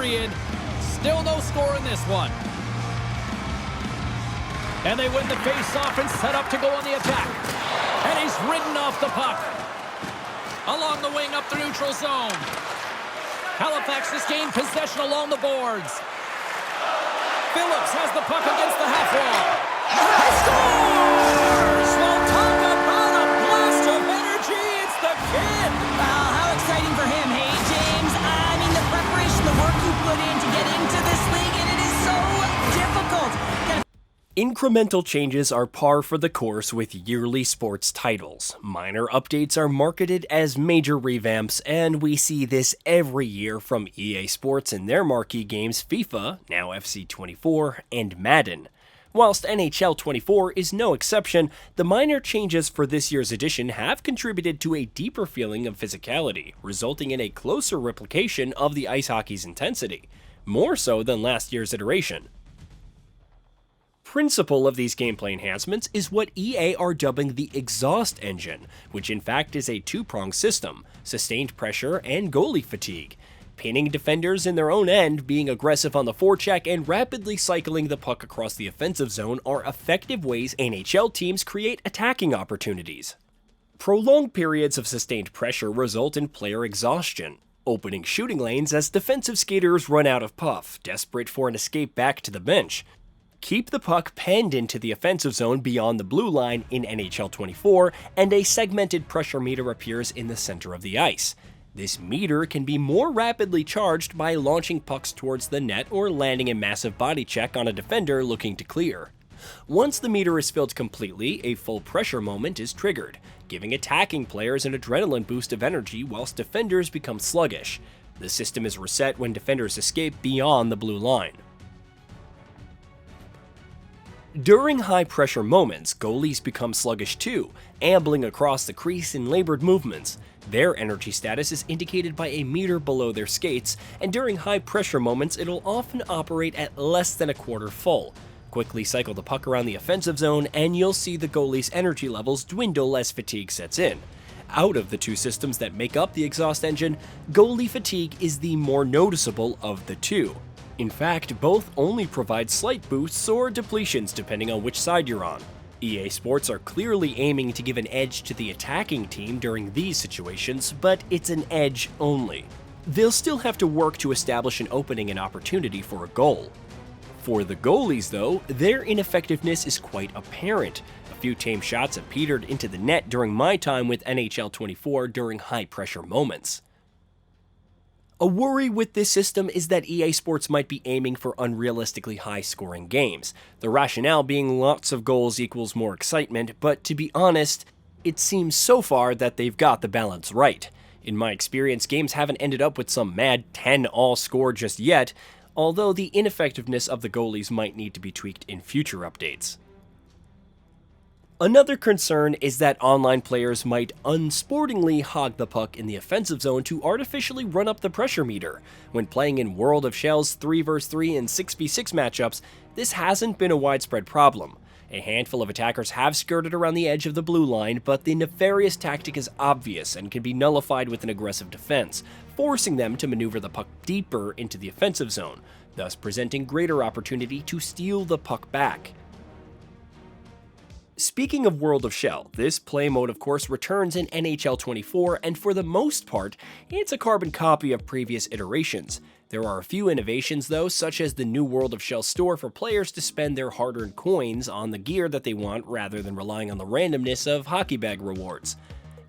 period. Still no score in this one. And they win the face-off and set up to go on the attack. And he's ridden off the puck. Along the wing up the neutral zone. Halifax has gained possession along the boards. Phillips has the puck against the half wall. He scores! Well, talk about a blast of energy. It's the kid. Wow, how exciting for him, hey, James? I mean, the preparation, the work you put in to get into this league, and it is so difficult. Incremental changes are par for the course with yearly sports titles. Minor updates are marketed as major revamps, and we see this every year from EA Sports and their marquee games FIFA, now FC 24, and Madden. Whilst NHL 24 is no exception, the minor changes for this year's edition have contributed to a deeper feeling of physicality, resulting in a closer replication of the ice hockey's intensity, more so than last year's iteration. Principle of these gameplay enhancements is what EA are dubbing the exhaust engine, which in fact is a two-pronged system: sustained pressure and goalie fatigue. Pinning defenders in their own end, being aggressive on the forecheck, and rapidly cycling the puck across the offensive zone are effective ways NHL teams create attacking opportunities. Prolonged periods of sustained pressure result in player exhaustion, opening shooting lanes as defensive skaters run out of puff, desperate for an escape back to the bench. Keep the puck penned into the offensive zone beyond the blue line in NHL 24, and a segmented pressure meter appears in the center of the ice. This meter can be more rapidly charged by launching pucks towards the net or landing a massive body check on a defender looking to clear. Once the meter is filled completely, a full pressure moment is triggered, giving attacking players an adrenaline boost of energy whilst defenders become sluggish. The system is reset when defenders escape beyond the blue line. During high-pressure moments, goalies become sluggish too, ambling across the crease in labored movements. Their energy status is indicated by a meter below their skates, and during high-pressure moments it'll often operate at less than a quarter full. Quickly cycle the puck around the offensive zone, and you'll see the goalie's energy levels dwindle as fatigue sets in. Out of the two systems that make up the exhaust engine, goalie fatigue is the more noticeable of the two. In fact, both only provide slight boosts or depletions depending on which side you're on. EA Sports are clearly aiming to give an edge to the attacking team during these situations, but it's an edge only. They'll still have to work to establish an opening and opportunity for a goal. For the goalies though, their ineffectiveness is quite apparent. A few tame shots have petered into the net during my time with NHL 24 during high-pressure moments. A worry with this system is that EA Sports might be aiming for unrealistically high-scoring games, the rationale being lots of goals equals more excitement, but to be honest, it seems so far that they've got the balance right. In my experience, games haven't ended up with some mad 10-all score just yet, although the ineffectiveness of the goalies might need to be tweaked in future updates. Another concern is that online players might unsportingly hog the puck in the offensive zone to artificially run up the pressure meter. When playing in World of Shell's 3v3 and 6v6 matchups, this hasn't been a widespread problem. A handful of attackers have skirted around the edge of the blue line, but the nefarious tactic is obvious and can be nullified with an aggressive defense, forcing them to maneuver the puck deeper into the offensive zone, thus presenting greater opportunity to steal the puck back. Speaking of World of Shell, this play mode of course returns in NHL 24, and for the most part, it's a carbon copy of previous iterations. There are a few innovations though, such as the new World of Shell store for players to spend their hard-earned coins on the gear that they want rather than relying on the randomness of hockey bag rewards.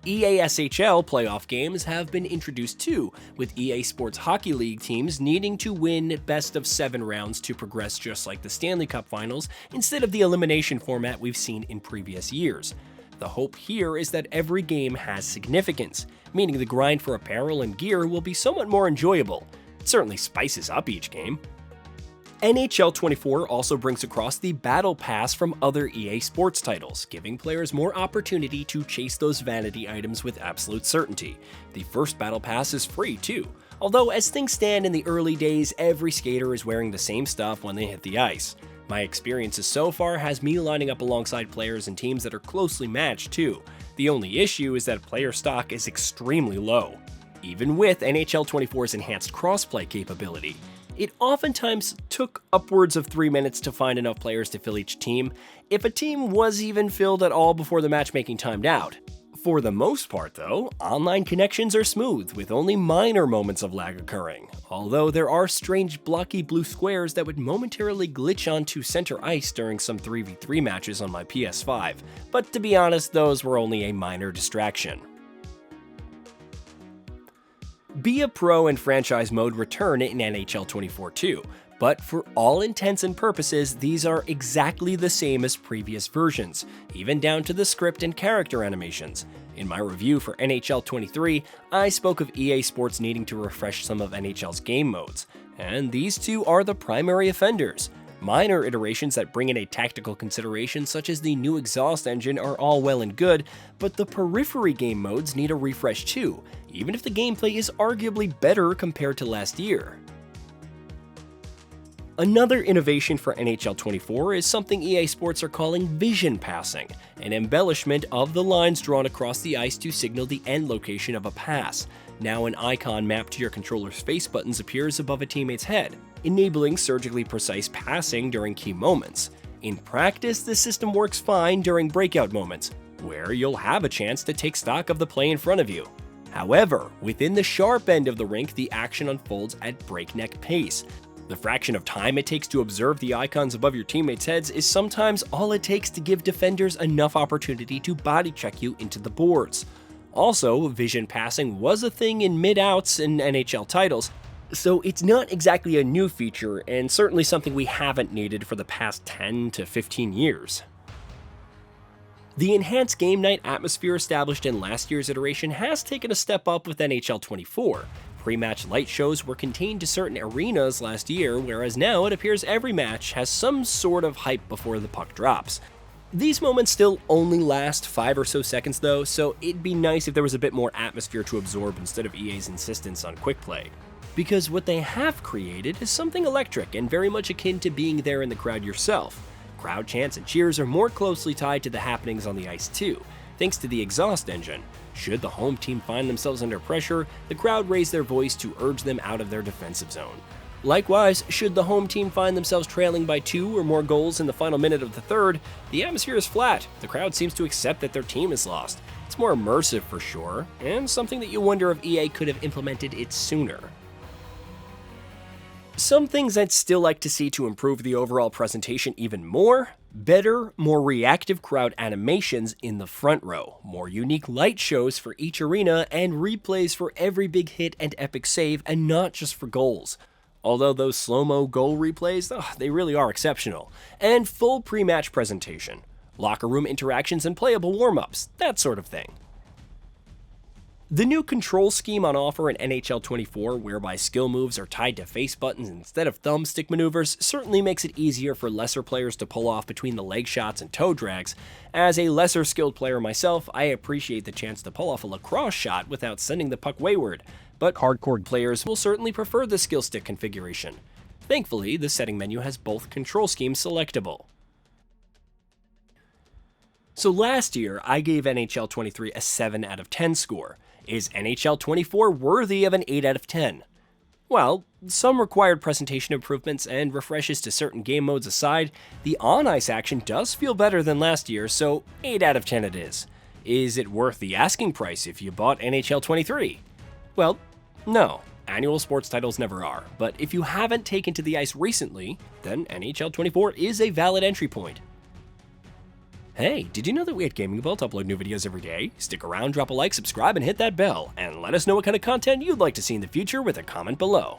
EASHL playoff games have been introduced too, with EA Sports Hockey League teams needing to win best-of-7 rounds to progress just like the Stanley Cup Finals, instead of the elimination format we've seen in previous years. The hope here is that every game has significance, meaning the grind for apparel and gear will be somewhat more enjoyable. It certainly spices up each game. NHL 24 also brings across the Battle Pass from other EA Sports titles, giving players more opportunity to chase those vanity items with absolute certainty. The first Battle Pass is free too, although as things stand in the early days, every skater is wearing the same stuff when they hit the ice. My experiences so far has me lining up alongside players and teams that are closely matched too. The only issue is that player stock is extremely low, even with NHL 24's enhanced crossplay capability. It oftentimes took upwards of 3 minutes to find enough players to fill each team, if a team was even filled at all before the matchmaking timed out. For the most part though, online connections are smooth, with only minor moments of lag occurring, although there are strange blocky blue squares that would momentarily glitch onto center ice during some 3v3 matches on my PS5, but to be honest, those were only a minor distraction. Be a Pro and Franchise mode return in NHL 24 too, but for all intents and purposes, these are exactly the same as previous versions, even down to the script and character animations. In my review for NHL 23, I spoke of EA Sports needing to refresh some of NHL's game modes, and these two are the primary offenders. Minor iterations that bring in a tactical consideration such as the new exhaust engine are all well and good, but the periphery game modes need a refresh too, even if the gameplay is arguably better compared to last year. Another innovation for NHL 24 is something EA Sports are calling vision passing, an embellishment of the lines drawn across the ice to signal the end location of a pass. Now an icon mapped to your controller's face buttons appears above a teammate's head, enabling surgically precise passing during key moments. In practice, the system works fine during breakout moments, where you'll have a chance to take stock of the play in front of you. However, within the sharp end of the rink, the action unfolds at breakneck pace. The fraction of time it takes to observe the icons above your teammates' heads is sometimes all it takes to give defenders enough opportunity to body check you into the boards. Also, vision passing was a thing in mid-outs in NHL titles, so it's not exactly a new feature and certainly something we haven't needed for the past 10 to 15 years. The enhanced game night atmosphere established in last year's iteration has taken a step up with NHL 24. Pre-match light shows were contained to certain arenas last year, whereas now it appears every match has some sort of hype before the puck drops. These moments still only last 5 or so seconds though, so it'd be nice if there was a bit more atmosphere to absorb instead of EA's insistence on quick play. Because what they have created is something electric and very much akin to being there in the crowd yourself. Crowd chants and cheers are more closely tied to the happenings on the ice too, thanks to the exhaust engine. Should the home team find themselves under pressure, the crowd raise their voice to urge them out of their defensive zone. Likewise, should the home team find themselves trailing by 2 or more goals in the final minute of the third, the atmosphere is flat. The crowd seems to accept that their team is lost. It's more immersive for sure, and something that you wonder if EA could have implemented it sooner. Some things I'd still like to see to improve the overall presentation even more: better, more reactive crowd animations in the front row, more unique light shows for each arena, and replays for every big hit and epic save, and not just for goals. Although those slow-mo goal replays, they really are exceptional. And full pre-match presentation, locker room interactions and playable warm-ups, that sort of thing. The new control scheme on offer in NHL 24, whereby skill moves are tied to face buttons instead of thumbstick maneuvers, certainly makes it easier for lesser players to pull off between the leg shots and toe drags. As a lesser skilled player myself, I appreciate the chance to pull off a lacrosse shot without sending the puck wayward, but hardcore players will certainly prefer the skill stick configuration. Thankfully, the setting menu has both control schemes selectable. So last year, I gave NHL 23 a 7 out of 10 score. Is NHL 24 worthy of an 8 out of 10? Well, some required presentation improvements and refreshes to certain game modes aside, the on-ice action does feel better than last year, so 8 out of 10 it is. Is it worth the asking price if you bought NHL 23? Well, no. Annual sports titles never are, but if you haven't taken to the ice recently, then NHL 24 is a valid entry point. Hey, did you know that we at GamingBolt upload new videos every day? Stick around, drop a like, subscribe, and hit that bell, and let us know what kind of content you'd like to see in the future with a comment below.